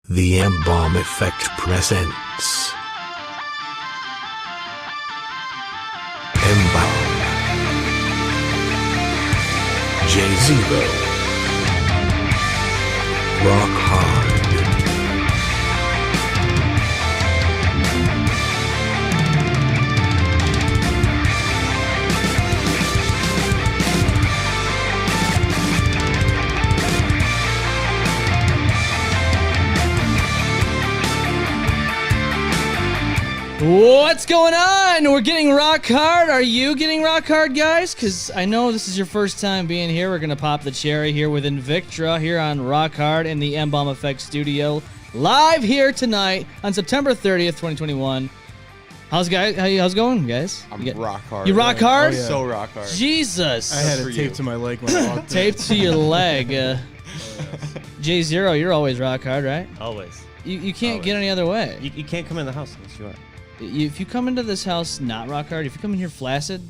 The M-Balm Effect presents M-Balm J0 Roc Hard. What's going on? We're getting rock hard. Are you getting rock hard, guys? Because I know this is your first time being here. We're going to pop the cherry here with Invictra here on Roc Hard in the M-Balm Effect studio. Live here tonight on September 30th, 2021. How's it going, guys? I'm rock hard. You rock hard? Oh, yeah. So rock hard. Jesus. I had it taped to my leg when I walked in. Taped to your leg. J0, you're always rock hard, right? Always. You can't get any other way. You can't come in the house unless you are. If you come into this house not rock hard, if you come in here flaccid,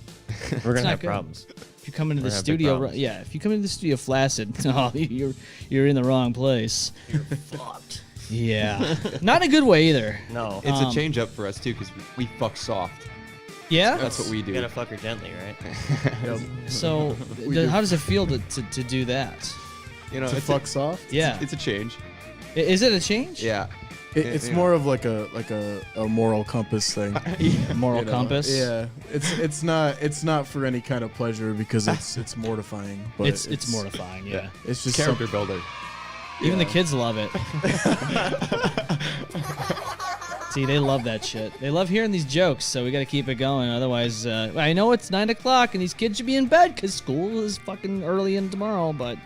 We're gonna have good. problems. If you come into the We're gonna have big studio, problems. yeah, if you come into the studio flaccid, oh, you're in the wrong place. You're fucked. Yeah, not in a good way either. No. It's a change up for us too, because we fuck soft. Yeah. That's what we You do. gotta fuck her gently, right? So, how does it feel to do that? You know, To it's fuck soft? Yeah. it's a change. Is it a change? Yeah. It's more of like a moral compass thing. Moral You know, compass. Yeah, it's not for any kind of pleasure because it's mortifying. But It's mortifying. Yeah. It's just Character builder. Even the kids love it. See, they love that shit. They love hearing these jokes, so we got to keep it going. Otherwise, I know it's 9 o'clock and these kids should be in bed because school is fucking early in tomorrow. But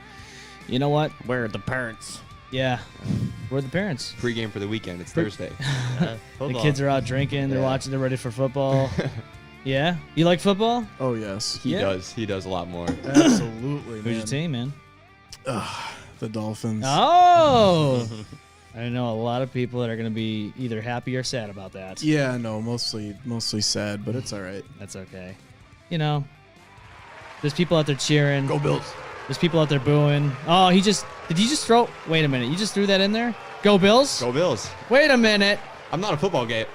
you know what? Where are the parents? Yeah, we're the parents. Pre-game for the weekend. It's Thursday. The kids are out drinking. They're Yeah. watching. They're ready for football. Yeah, you like football? Oh yes, He Yeah. does. He does a lot more. absolutely. Who's your team, man? The Dolphins. Oh, I know a lot of people that are going to be either happy or sad about that. Yeah, no, mostly sad, but it's all right. That's okay. You know, there's people out there cheering. Go Bills. There's people out there booing. Oh, did he just throw? Wait a minute. You just threw that in there? Go Bills? Go Bills. Wait a minute. I'm not a football guy,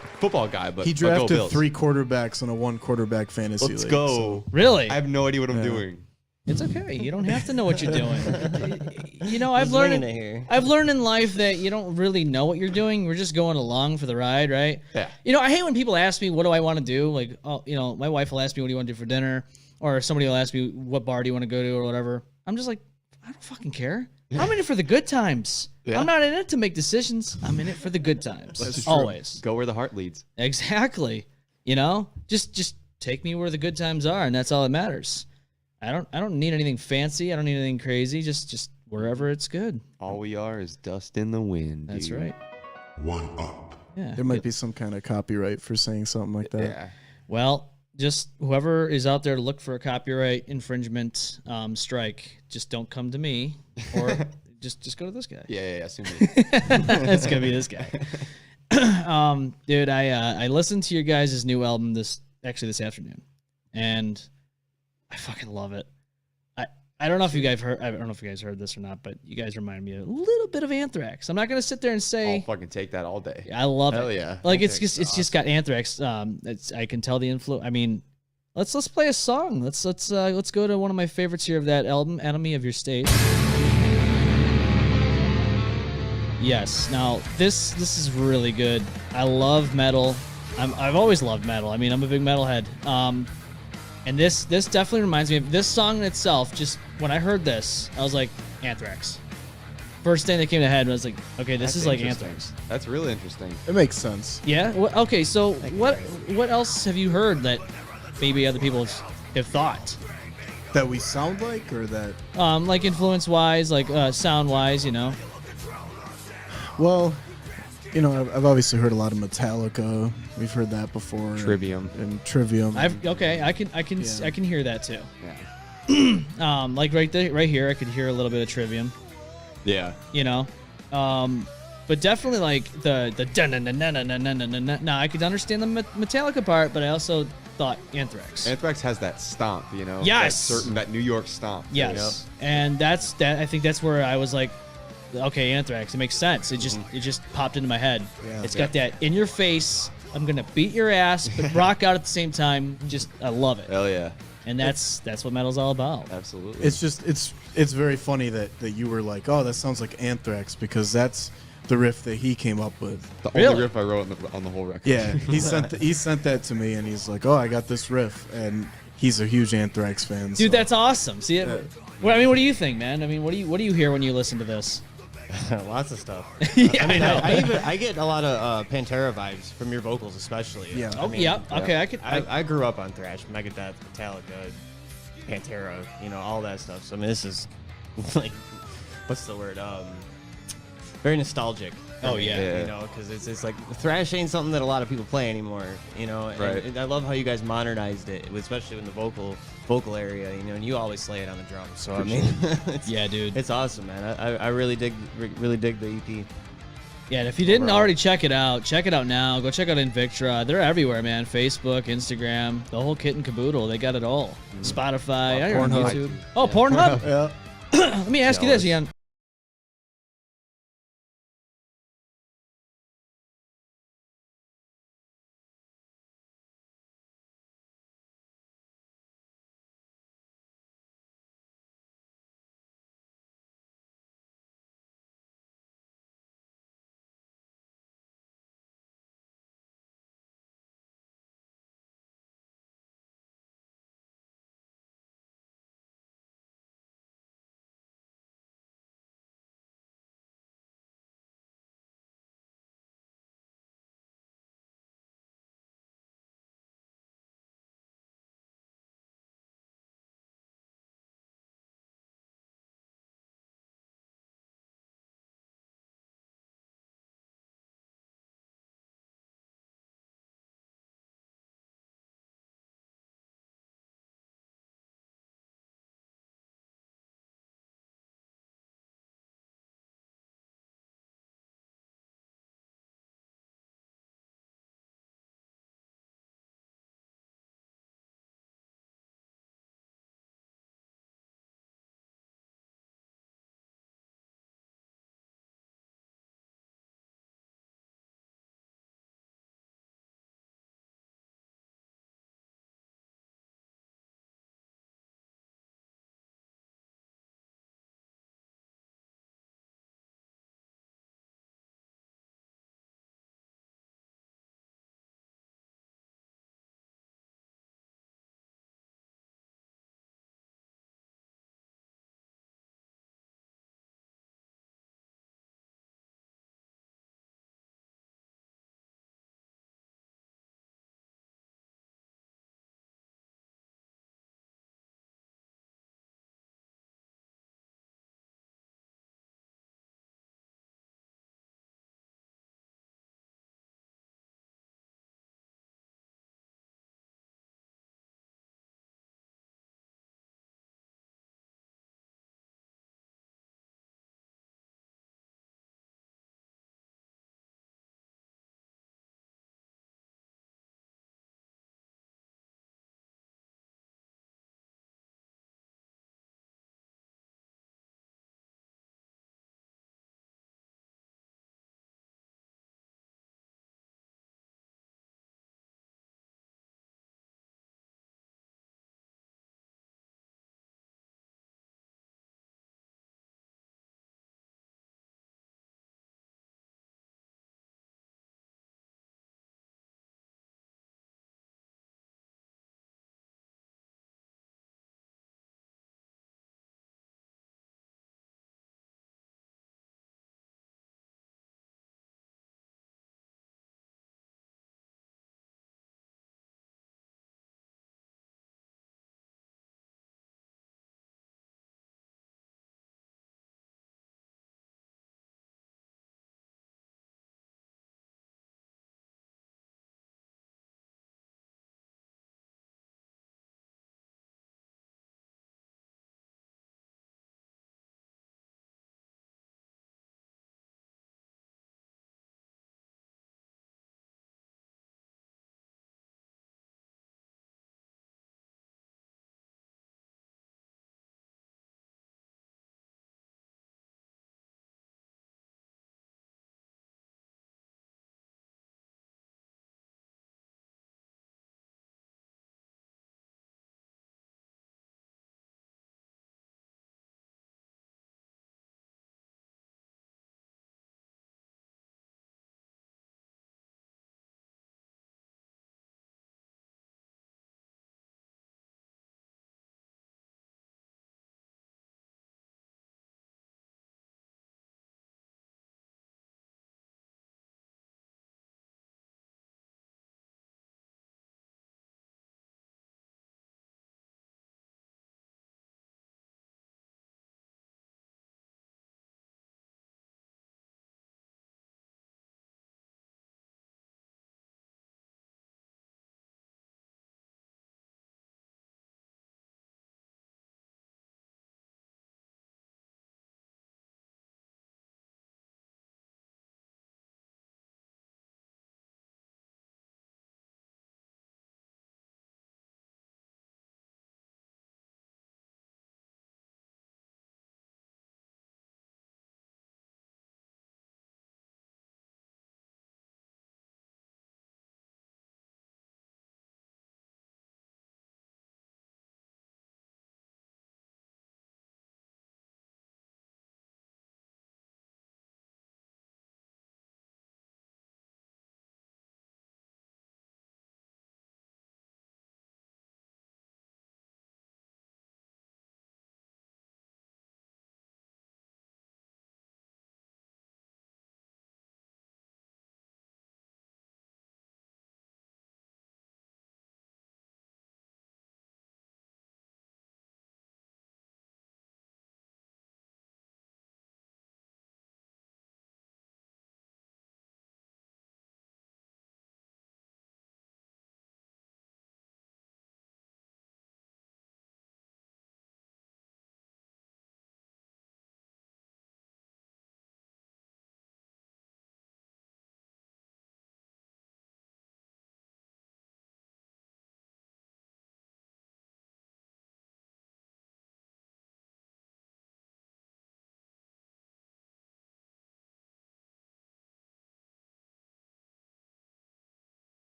but He but go drafted Bills. 3 quarterbacks in a 1 quarterback fantasy Let's league. go. so- Really? I have no idea what I'm Yeah. doing. It's okay. You don't have to know what you're doing. You know, I've He's learned winging it here. I've learned in life that you don't really know what you're doing. We're just going along for the ride, right? Yeah. You know, I hate when people ask me, what do I want to do? Like, oh, you know, my wife will ask me, what do you want to do for dinner? Or somebody will ask me, what bar do you want to go to or whatever. I'm just like, I don't fucking care. I'm in it for the good times. Yeah. I'm not in it to make decisions. I'm in it for the good times. That's true. Always. Go where the heart leads. Exactly. You know, just take me where the good times are, and that's all that matters. I don't need anything fancy. I don't need anything crazy. Just wherever it's good. All we are is dust in the wind. That's dude. right. One up. Yeah. There might be some kind of copyright for saying something like that. Yeah. Well, just whoever is out there to look for a copyright infringement strike, just don't come to me, or just go to this guy. Yeah. Assume It's gonna be this guy. Dude, I listened to your guys' new album this afternoon, and I fucking love it. I don't know if you guys heard. I don't know if you guys heard this or not, but you guys remind me a little bit of Anthrax. I'm not gonna sit there and I'll say fucking take that all day. I love Hell it. yeah. Like it's Anthrax just is got Anthrax. I can tell the influence. I mean, let's play a song. Let's go to one of my favorites here of that album, "Enemy of Your State." Yes. Now this is really good. I love metal. I've always loved metal. I mean, I'm a big metalhead. And this definitely reminds me of this song in itself. Just when I heard this, I was like, Anthrax. First thing that came to head was like, okay, this That's is like interesting. Anthrax. That's really interesting. It makes sense. Yeah. Okay. So what else have you heard that maybe other people have thought? That we sound like, or that? Like influence wise, like sound wise, you know. Well, you know, I've obviously heard a lot of Metallica. We've heard that before. Trivium. And Trivium. I can hear that too. Yeah. Like right here, I could hear a little bit of Trivium. Yeah. You know. But definitely like the dun-dun-dun-dun-dun-dun-dun-dun-dun. Now I could understand the Metallica part, but I also thought Anthrax. Anthrax has that stomp, you know? Yes. That New York stomp. Yes. And I think that's where I was like, okay, Anthrax. It makes sense. It just popped into my head. Yeah. It's got that in your face. I'm gonna beat your ass, but rock out at the same time. I love it. Hell yeah. And that's what metal's all about. Absolutely. It's just it's very funny that you were like, oh, that sounds like Anthrax, because that's the riff that he came up with. the Really? only riff I wrote on the whole record. Yeah, he sent that to me, and he's like, oh, I got this riff, and he's a huge Anthrax fan. Dude, so. that's awesome. See it? Well, I mean, what do you think, man? I mean, what do you hear when you listen to this? Lots of stuff. Yeah, I mean, know. I get a lot of Pantera vibes from your vocals, especially. Yeah. Oh, I mean, yeah. Okay, I grew up on thrash, Megadeth, Metallica, Pantera, all that stuff. So I mean, this is like, what's the word? Very nostalgic. Oh, yeah. Yeah. Because it's like thrash ain't something that a lot of people play anymore. Right. And I love how you guys modernized it, especially in the vocal area. And you always slay it on the drums. So I mean, Yeah, dude. it's awesome, man. I really dig the EP. Yeah, and if you didn't already check it out now. Go check out Invictra. They're everywhere, man. Facebook, Instagram, the whole kit and caboodle. They got it all. Spotify, you're on Pornhub. YouTube. Oh, Pornhub. Yeah. Let me ask you this, Ian.